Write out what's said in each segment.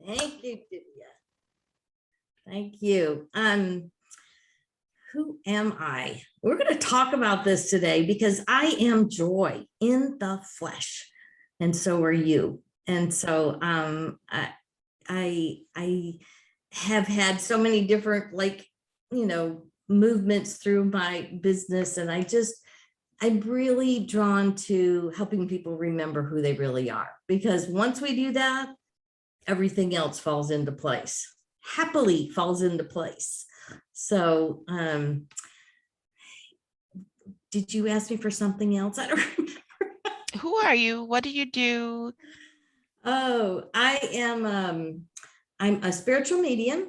Thank you, Divya. Thank you. Who am I? We're going to talk about this today because I am joy in the flesh, and so are you. And so I have had so many different movements through my business, and I'm really drawn to helping people remember who they really are, because once we do that, everything else falls into place, happily falls into place. So did you ask me for something else? I don't remember. Who are you? What do you do? Oh, I'm a spiritual medium,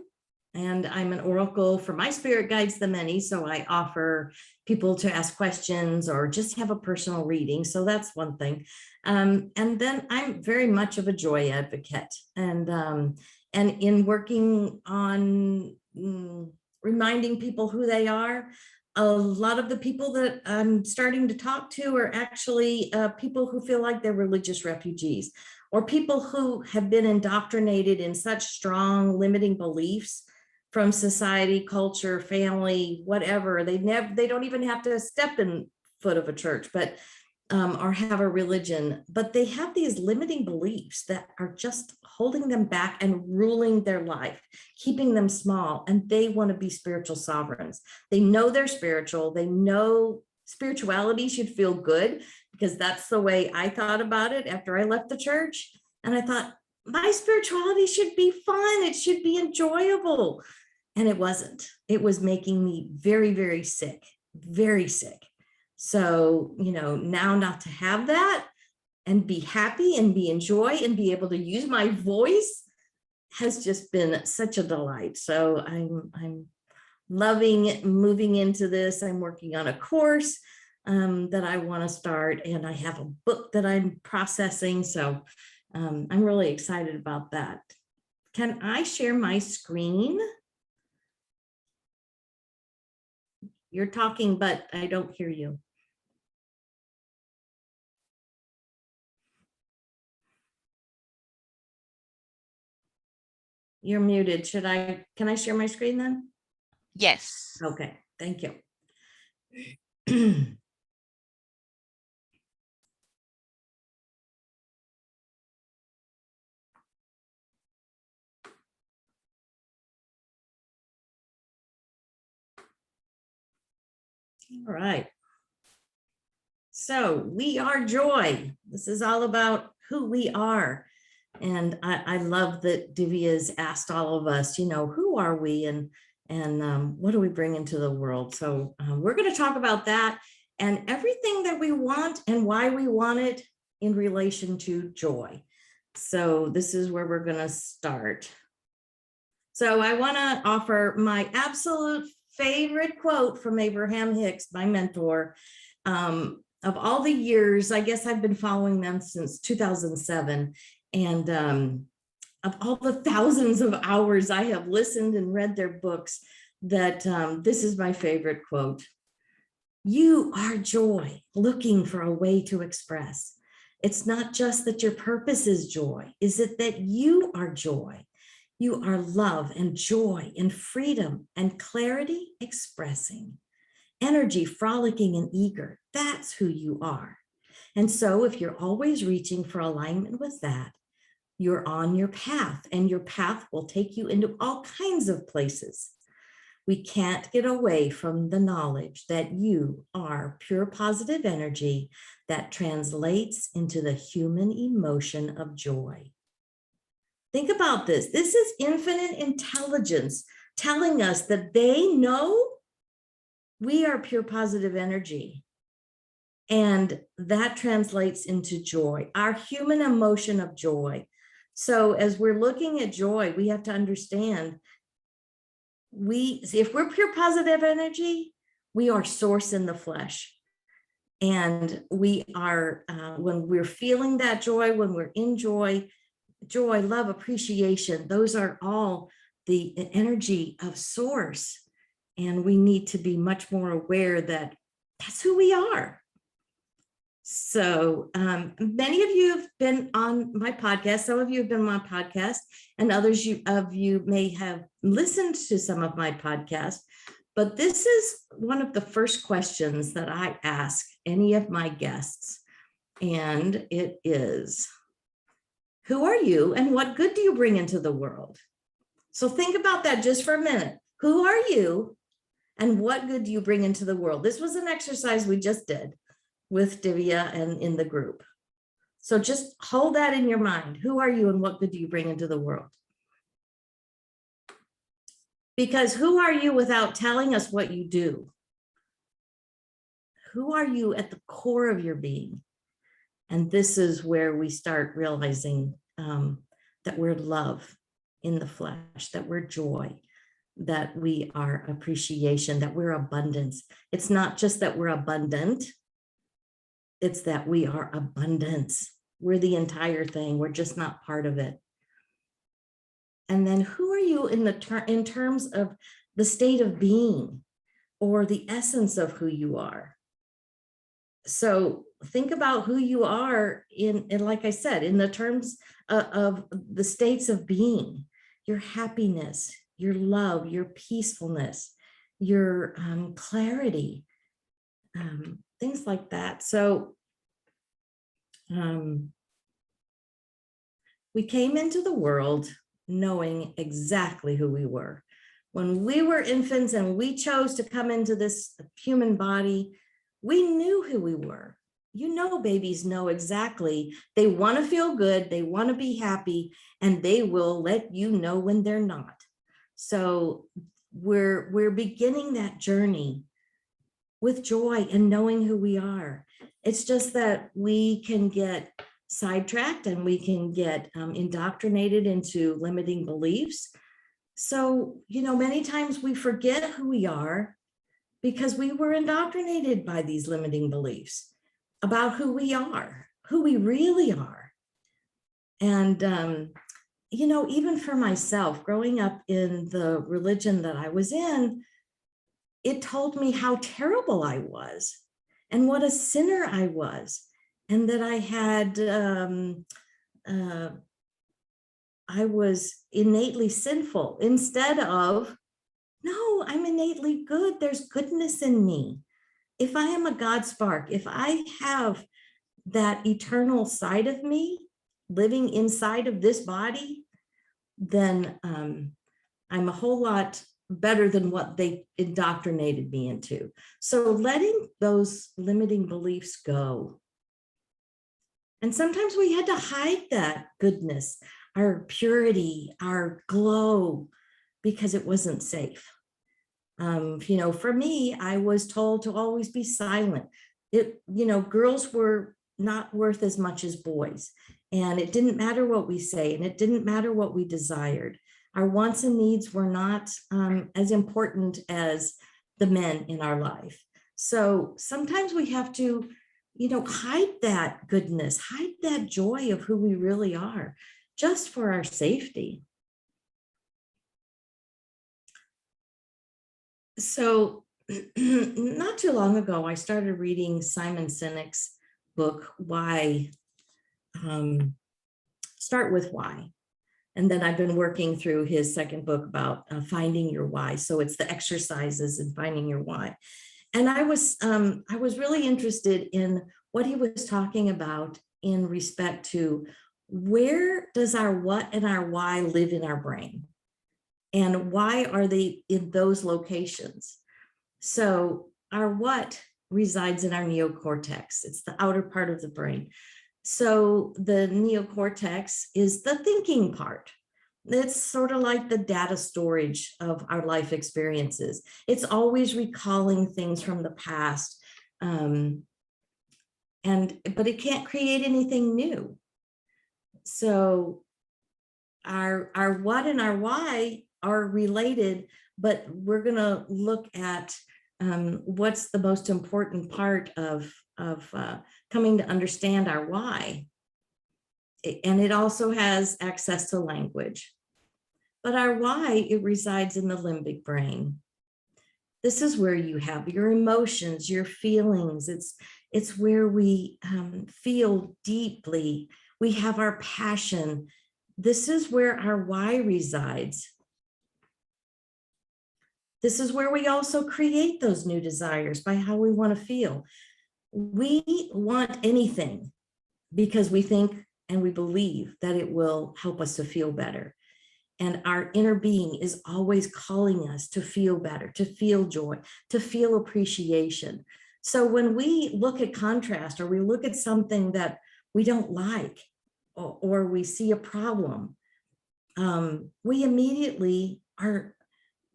and I'm an oracle for my spirit guides the many. So I offer people to ask questions or just have a personal reading. So that's one thing. And then I'm very much of a joy advocate, and in working on reminding people who they are. A lot of the people that I'm starting to talk to are actually people who feel like they're religious refugees, or people who have been indoctrinated in such strong limiting beliefs from society, culture, family, whatever. They don't even have to step in foot of a church, but or have a religion, but they have these limiting beliefs that are just holding them back and ruling their life, keeping them small, and they want to be spiritual sovereigns. They know they're spiritual. They know spirituality should feel good, because that's the way I thought about it after I left the church. And I thought, my spirituality should be fun. It should be enjoyable. And it wasn't. It was making me very, very sick, very sick. So, now not to have that and be happy and be in joy and be able to use my voice has just been such a delight. So I'm loving moving into this. I'm working on a course that I want to start, and I have a book that I'm processing. So I'm really excited about that. Can I share my screen? You're talking, but I don't hear you. You're muted. Can I share my screen then? Yes. Okay, thank you. All right. So we are joy. This is all about who we are. And I love that Divya's asked all of us, who are we, and what do we bring into the world? So we're going to talk about that and everything that we want and why we want it in relation to joy. So this is where we're going to start. So I want to offer my absolute favorite quote from Abraham Hicks, my mentor. Of all the years, I guess I've been following them since 2007. And of all the thousands of hours I have listened and read their books, that this is my favorite quote. You are joy, looking for a way to express. It's not just that your purpose is joy. Is it that you are joy? You are love and joy and freedom and clarity expressing. Energy, frolicking and eager. That's who you are. And so if you're always reaching for alignment with that, you're on your path, and your path will take you into all kinds of places. We can't get away from the knowledge that you are pure positive energy that translates into the human emotion of joy. Think about this. This is infinite intelligence telling us that they know we are pure positive energy. And that translates into joy, our human emotion of joy. So as we're looking at joy, we have to understand if we're pure positive energy, we are source in the flesh. And we are, when we're feeling that joy, when we're in joy, love, appreciation, those are all the energy of source. And we need to be much more aware that that's who we are. So many of you have been on my podcast. Some of you have been on my podcast, and others of you may have listened to some of my podcasts. But this is one of the first questions that I ask any of my guests. And it is, who are you and what good do you bring into the world? So think about that just for a minute. Who are you and what good do you bring into the world? This was an exercise we just did with Divya and in the group. So just hold that in your mind. Who are you and what good do you bring into the world? Because who are you without telling us what you do? Who are you at the core of your being? And this is where we start realizing that we're love in the flesh, that we're joy, that we are appreciation, that we're abundance. It's not just that we're abundant, it's that we are abundance. We're the entire thing. We're just not part of it. And then who are you in terms of the state of being or the essence of who you are? So think about who you are in like I said, in the terms of the states of being, your happiness, your love, your peacefulness, your clarity, things like that. So we came into the world knowing exactly who we were. When we were infants and we chose to come into this human body, we knew who we were. You know, babies know exactly. They want to feel good, they want to be happy, and they will let you know when they're not. So we're beginning that journey with joy and knowing who we are. It's just that we can get sidetracked and we can get indoctrinated into limiting beliefs. So, you know, many times we forget who we are because we were indoctrinated by these limiting beliefs about who we are, who we really are. And, you know, even for myself, growing up in the religion that I was in, it told me how terrible I was and what a sinner I was, and that I had, I was innately sinful instead of, no, I'm innately good. There's goodness in me. If I am a God spark, if I have that eternal side of me living inside of this body, then I'm a whole lot better than what they indoctrinated me into. So letting those limiting beliefs go. And sometimes we had to hide that goodness, our purity, our glow, because it wasn't safe. You know, for me, I was told to always be silent. You know, girls were not worth as much as boys. And it didn't matter what we say, and it didn't matter what we desired. Our wants and needs were not as important as the men in our life. So sometimes we have to, you know, hide that goodness, hide that joy of who we really are, just for our safety. So not too long ago, I started reading Simon Sinek's book, Why, Start with Why. And then I've been working through his second book about finding your why. So it's the exercises in finding your why. And I was really interested in what he was talking about in respect to where does our what and our why live in our brain? And why are they in those locations? So our what resides in our neocortex. It's the outer part of the brain. So the neocortex is the thinking part. It's sort of like the data storage of our life experiences. It's always recalling things from the past, but it can't create anything new. So our what and our why are related, but we're going to look at what's the most important part of coming to understand our why. And it also has access to language. But our why, it resides in the limbic brain. This is where you have your emotions, your feelings. It's where we feel deeply. We have our passion. This is where our why resides. This is where we also create those new desires by how we want to feel. We want anything because we think and we believe that it will help us to feel better. And our inner being is always calling us to feel better, to feel joy, to feel appreciation. So when we look at contrast, or we look at something that we don't like, or we see a problem, we immediately are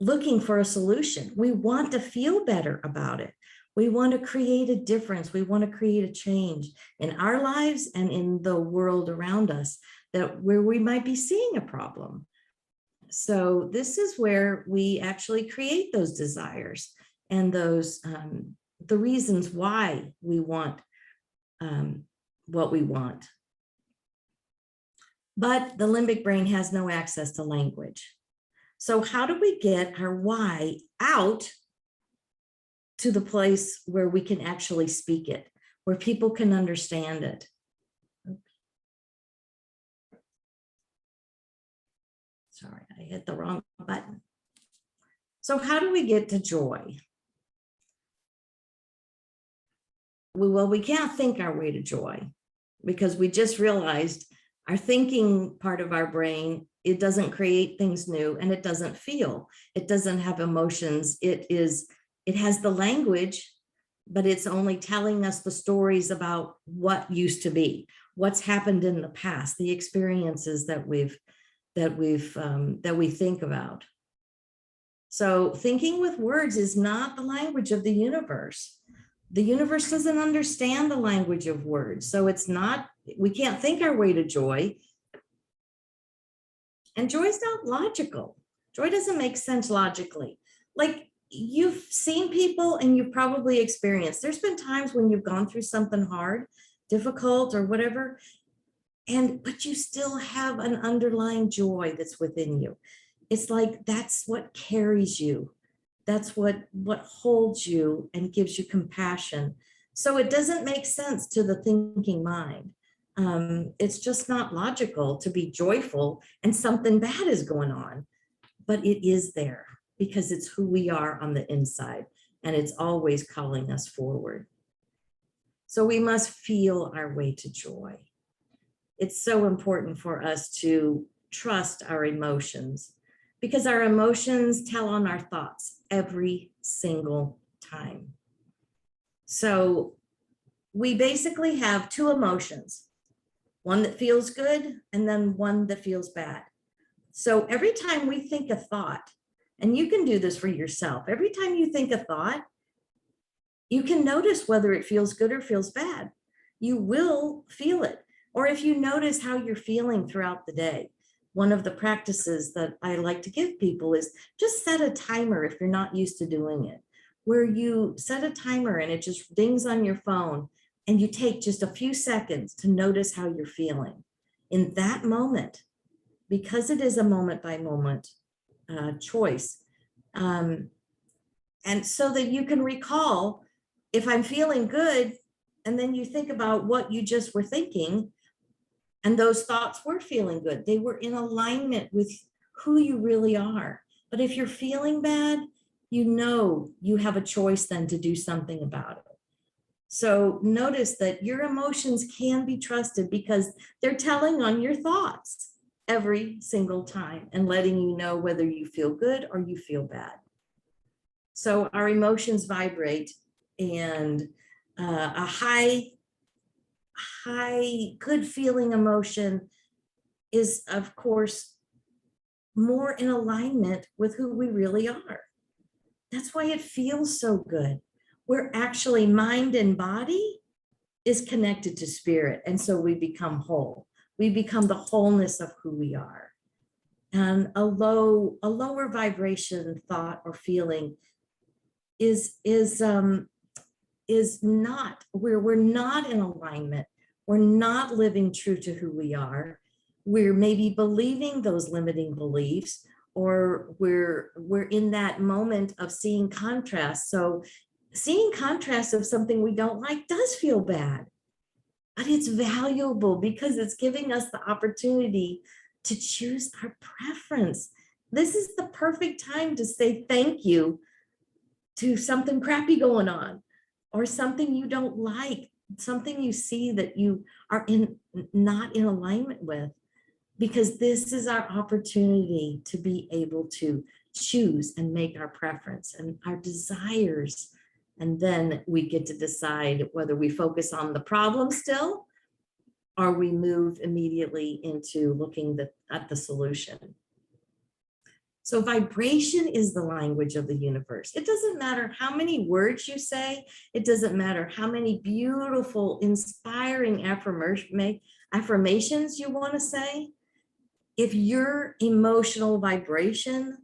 looking for a solution. We want to feel better about it. We want to create a difference. We want to create a change in our lives and in the world around us, that where we might be seeing a problem. So this is where we actually create those desires and those the reasons why we want what we want. But the limbic brain has no access to language. So how do we get our why out to the place where we can actually speak it, where people can understand it? Sorry, I hit the wrong button. So how do we get to joy? Well, we can't think our way to joy, because we just realized our thinking part of our brain, it doesn't create things new, and it doesn't feel. It doesn't have emotions. It has the language, but it's only telling us the stories about what used to be, what's happened in the past, the experiences that we think about. So thinking with words is not the language of the universe. The universe doesn't understand the language of words. So it's not, we can't think our way to joy. And joy is not logical. Joy doesn't make sense logically. Like, you've seen people and you've probably experienced, there's been times when you've gone through something hard, difficult, or whatever, but you still have an underlying joy that's within you. It's like, that's what carries you. That's what holds you and gives you compassion. So it doesn't make sense to the thinking mind. It's just not logical to be joyful and something bad is going on, but it is there because it's who we are on the inside, and it's always calling us forward. So we must feel our way to joy. It's so important for us to trust our emotions, because our emotions tell on our thoughts every single time. So we basically have two emotions, one that feels good and then one that feels bad. So every time we think a thought, and you can do this for yourself, every time you think a thought, you can notice whether it feels good or feels bad. You will feel it. Or if you notice how you're feeling throughout the day, one of the practices that I like to give people is just set a timer if you're not used to doing it, where you set a timer and it just dings on your phone, and you take just a few seconds to notice how you're feeling in that moment, because it is a moment by moment choice. And so that you can recall, if I'm feeling good, and then you think about what you just were thinking, and those thoughts were feeling good. They were in alignment with who you really are. But if you're feeling bad, you know you have a choice then to do something about it. So notice that your emotions can be trusted because they're telling on your thoughts every single time and letting you know whether you feel good or you feel bad. So our emotions vibrate, and a high good feeling emotion is, of course, more in alignment with who we really are. That's why it feels so good. We're actually, mind and body is connected to spirit, and so we become whole. We become the wholeness of who we are. And a lower vibration thought or feeling is not, we're not in alignment. We're not living true to who we are. We're maybe believing those limiting beliefs, or we're in that moment of seeing contrast. So seeing contrast of something we don't like does feel bad, but it's valuable because it's giving us the opportunity to choose our preference. This is the perfect time to say thank you to something crappy going on, or something you don't like, something you see that you are not in alignment with, because this is our opportunity to be able to choose and make our preference and our desires. And then we get to decide whether we focus on the problem still, or we move immediately into looking at the solution. So vibration is the language of the universe. It doesn't matter how many words you say. It doesn't matter how many beautiful, inspiring affirmations you want to say. If your emotional vibration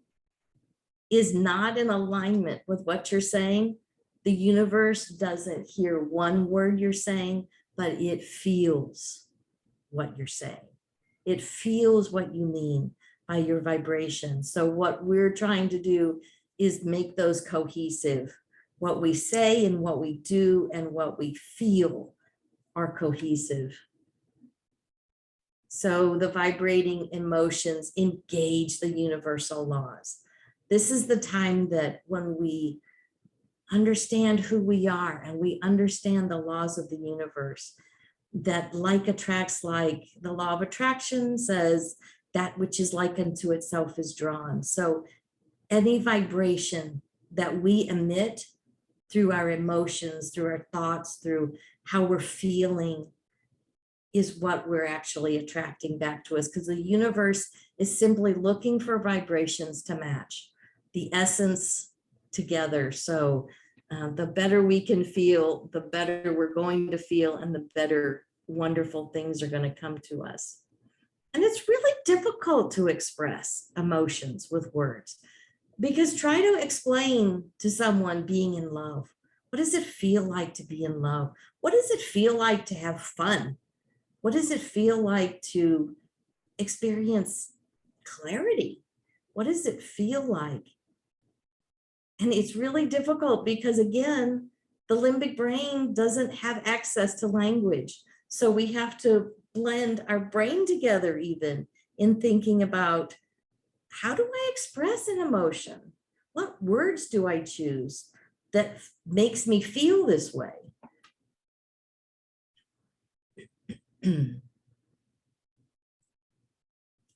is not in alignment with what you're saying, the universe doesn't hear one word you're saying, but it feels what you're saying. It feels what you mean by your vibration. So what we're trying to do is make those cohesive. What we say and what we do and what we feel are cohesive. So the vibrating emotions engage the universal laws. This is the time that when we understand who we are and we understand the laws of the universe, that like attracts like. The law of attraction says that which is like unto itself is drawn. So any vibration that we emit through our emotions, through our thoughts, through how we're feeling, is what we're actually attracting back to us, because the universe is simply looking for vibrations to match the essence together. So the better we can feel, the better we're going to feel, and the better wonderful things are going to come to us. And it's really difficult to express emotions with words, because try to explain to someone being in love. What does it feel like to be in love? What does it feel like to have fun? What does it feel like to experience clarity? What does it feel like? And it's really difficult because, again, the limbic brain doesn't have access to language. So we have to blend our brain together even in thinking about, how do I express an emotion? What words do I choose that makes me feel this way?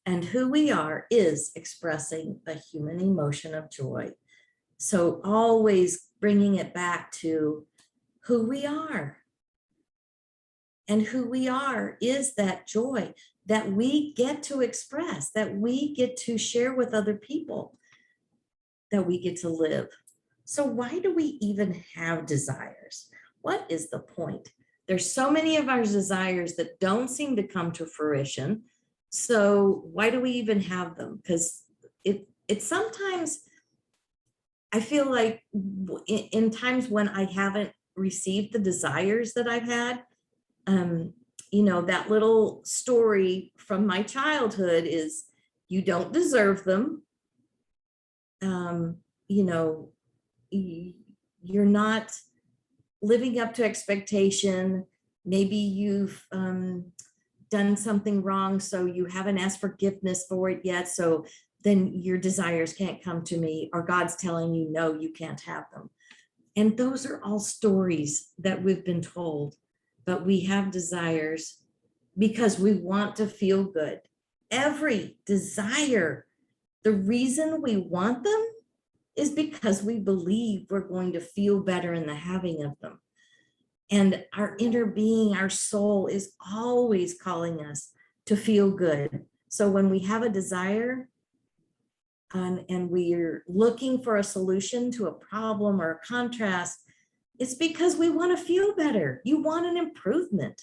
And who we are is expressing the human emotion of joy. So always bringing it back to who we are. And who we are is that joy that we get to express, that we get to share with other people, that we get to live. So why do we even have desires? What is the point? There's so many of our desires that don't seem to come to fruition. So why do we even have them? Because it sometimes, I feel like in times when I haven't received the desires that I've had, that little story from my childhood is, you don't deserve them. You're not living up to expectation. Maybe you've done something wrong, so you haven't asked forgiveness for it yet. So then your desires can't come to me, or God's telling you, no, you can't have them. And those are all stories that we've been told, but we have desires because we want to feel good. Every desire, the reason we want them is because we believe we're going to feel better in the having of them. And our inner being, our soul, is always calling us to feel good. So when we have a desire and we're looking for a solution to a problem or a contrast, it's because we want to feel better. You want an improvement.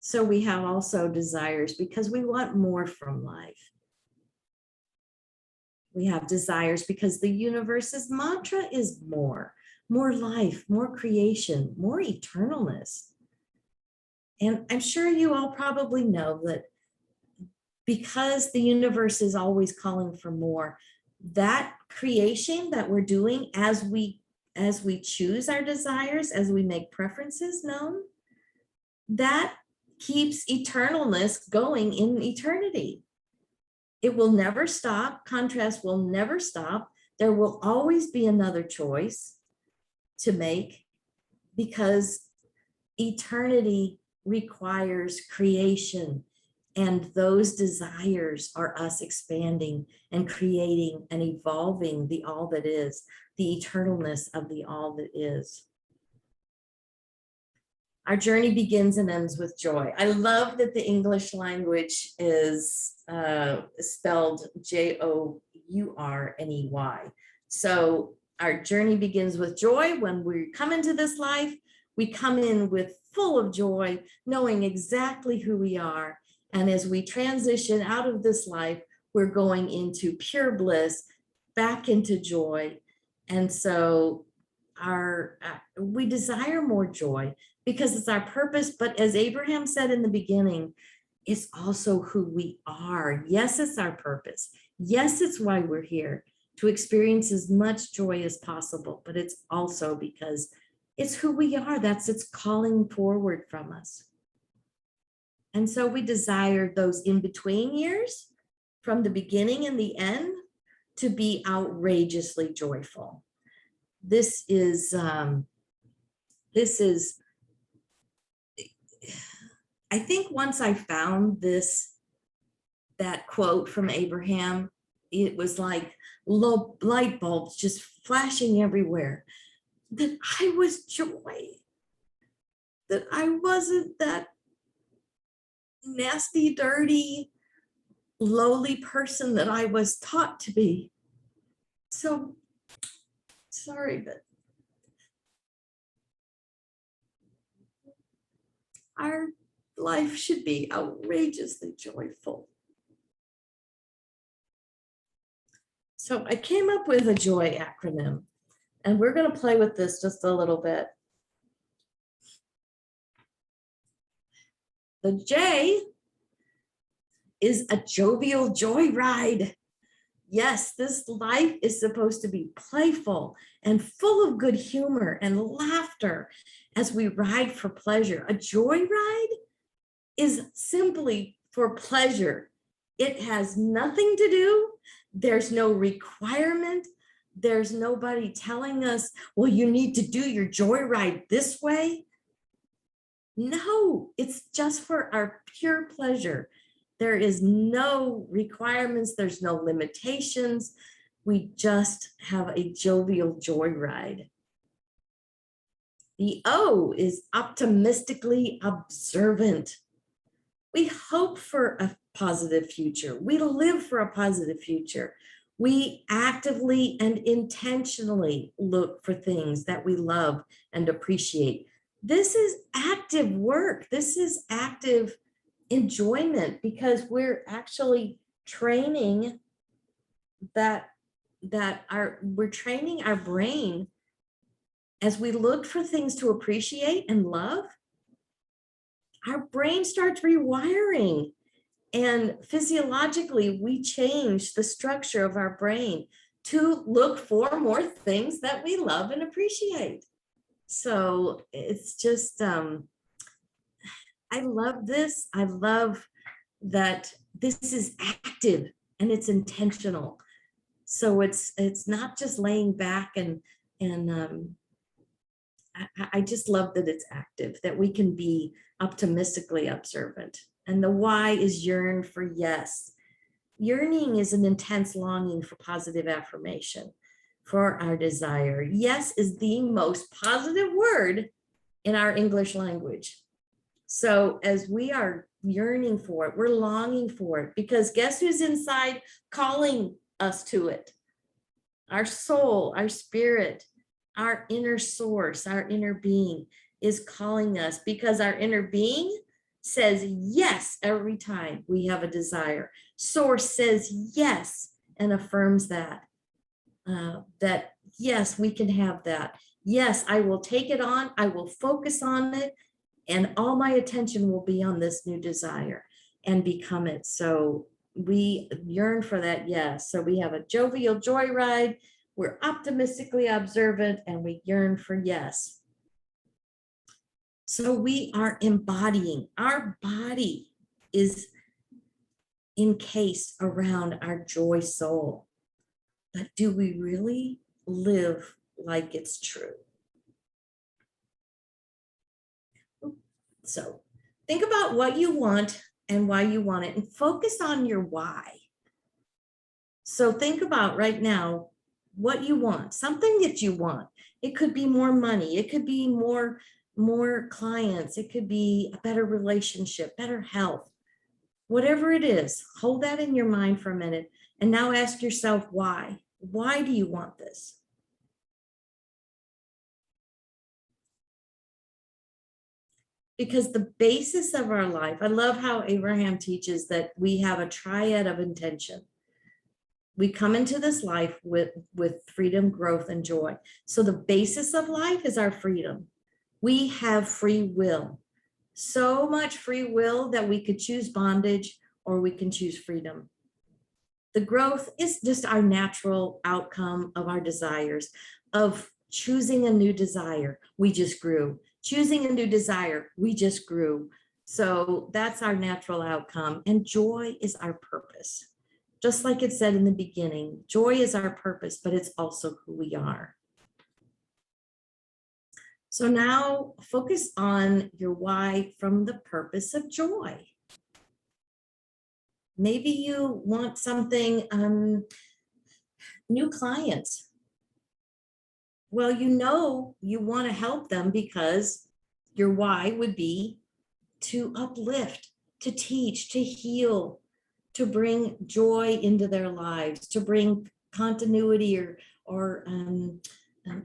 So we have also desires because we want more from life. We have desires because the universe's mantra is more life, more creation, more eternalness. And I'm sure you all probably know that because the universe is always calling for more, that creation that we're doing as we as we choose our desires, as we make preferences known, that keeps eternalness going in eternity. It will never stop. Contrast will never stop. There will always be another choice to make because eternity requires creation. And those desires are us expanding and creating and evolving the all that is, the eternalness of the all that is. Our journey begins and ends with joy. I love that the English language is spelled J-O-U-R-N-E-Y. So our journey begins with joy. When we come into this life, we come in with full of joy, knowing exactly who we are. And as we transition out of this life, we're going into pure bliss, back into joy. And so we desire more joy because it's our purpose. But as Abraham said in the beginning, it's also who we are. Yes, it's our purpose. Yes, it's why we're here, to experience as much joy as possible. But it's also because it's who we are. That's it's calling forward from us. And so we desire those in-between years from the beginning and the end to be outrageously joyful. This is, I think once I found that quote from Abraham, it was like light bulbs just flashing everywhere, that I was joy, that I wasn't that nasty, dirty, lowly person that I was taught to be. So sorry, but our life should be outrageously joyful. So I came up with a joy acronym, and we're going to play with this just a little bit. The J is a jovial joyride. Yes, this life is supposed to be playful and full of good humor and laughter as we ride for pleasure. A joyride is simply for pleasure. It has nothing to do. There's no requirement. There's nobody telling us, well, you need to do your joyride this way. No, it's just for our pure pleasure. There is no requirements. There's no limitations. We just have a jovial joyride. The O is optimistically observant. We hope for a positive future. We live for a positive future. We actively and intentionally look for things that we love and appreciate. This is active work. This is active enjoyment because we're actually training we're training our brain as we look for things to appreciate and love. Our brain starts rewiring, and physiologically we change the structure of our brain to look for more things that we love and appreciate. So it's just, I love this. I love that this is active and it's intentional. So it's not just laying back and I just love that it's active, that we can be optimistically observant. And the Y is yearn for yes. Yearning is an intense longing for positive affirmation, for our desire. Yes is the most positive word in our English language. So as we are yearning for it, we're longing for it, because guess who's inside calling us to it? Our soul, our spirit, our inner source, our inner being is calling us, because our inner being says yes every time we have a desire. Source says yes and affirms that yes, we can have that. Yes, I will take it on. I will focus on it, and all my attention will be on this new desire and become it. So we yearn for that yes. So we have a jovial joyride. We're optimistically observant and we yearn for yes. So we are embodying. Our body is encased around our joy soul. But do we really live like it's true? So think about what you want and why you want it and focus on your why. So think about right now what you want, something that you want. It could be more money. It could be more clients. It could be a better relationship, better health. Whatever it is, hold that in your mind for a minute and now ask yourself why. Why do you want this? Because the basis of our life, I love how Abraham teaches that we have a triad of intention. We come into this life with freedom, growth, and joy. So the basis of life is our freedom. We have free will. So much free will that we could choose bondage or we can choose freedom. The growth is just our natural outcome of our desires, of choosing a new desire. We just grew. Choosing a new desire, we just grew. So that's our natural outcome. And joy is our purpose. Just like it said in the beginning, joy is our purpose, but it's also who we are. So now focus on your why from the purpose of joy. Maybe you want something, new clients. Well, you want to help them because your why would be to uplift, to teach, to heal, to bring joy into their lives, to bring continuity or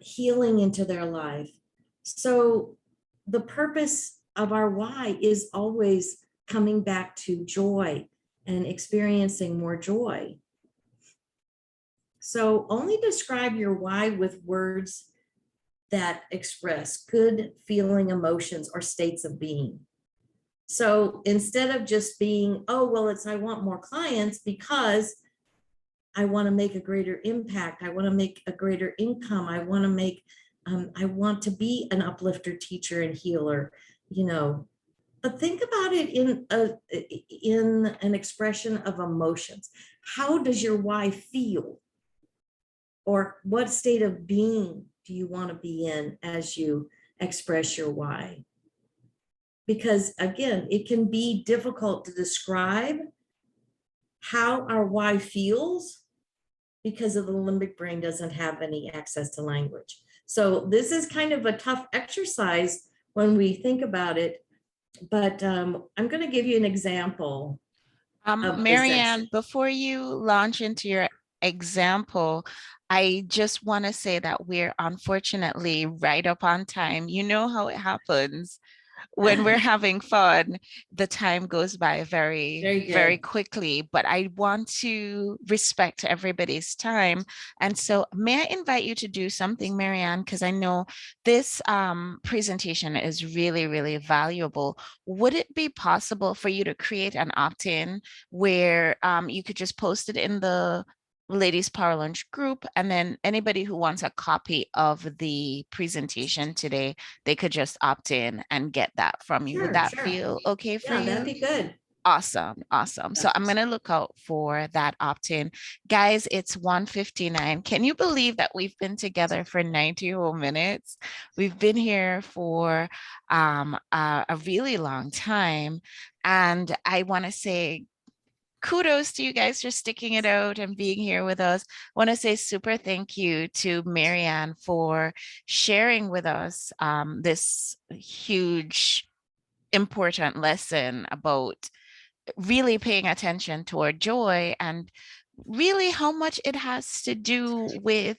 healing into their life. So the purpose of our why is always coming back to joy and experiencing more joy. So only describe your why with words that express good feeling emotions or states of being. So instead of just being, oh, well, I want more clients because I want to make a greater impact. I want to make a greater income. I want to be an uplifter, teacher, and healer, but think about it in an expression of emotions. How does your why feel? Or what state of being do you want to be in as you express your why? Because again, it can be difficult to describe how our why feels because of the limbic brain doesn't have any access to language. So this is kind of a tough exercise when we think about it, but I'm going to give you an example of this Maryann, before you launch into your example, I just want to say that we're unfortunately right up on time. You know how it happens. When we're having fun, the time goes by very quickly, but I want to respect everybody's time. And so may I invite you to do something, Maryann, because I know this presentation is really valuable. Would it be possible for you to create an opt-in where you could just post it in the Ladies Power Lunch group, and then anybody who wants a copy of the presentation today, they could just opt in and get that from you. Would that feel okay for you? Yeah, that'd be good. Awesome. So I'm going to look out for that opt-in. Guys, it's 1:59. Can you believe that we've been together for 90 whole minutes? We've been here for a really long time. And I want to say kudos to you guys for sticking it out and being here with us. I want to say super thank you to Maryann for sharing with us this huge, important lesson about really paying attention toward joy and really how much it has to do with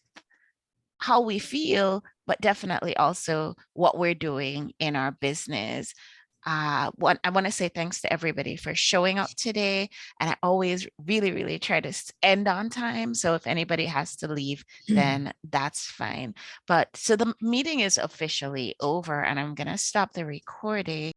how we feel, but definitely also what we're doing in our business. I want to say thanks to everybody for showing up today. And I always really try to end on time. So if anybody has to leave, then that's fine. But so the meeting is officially over and I'm going to stop the recording.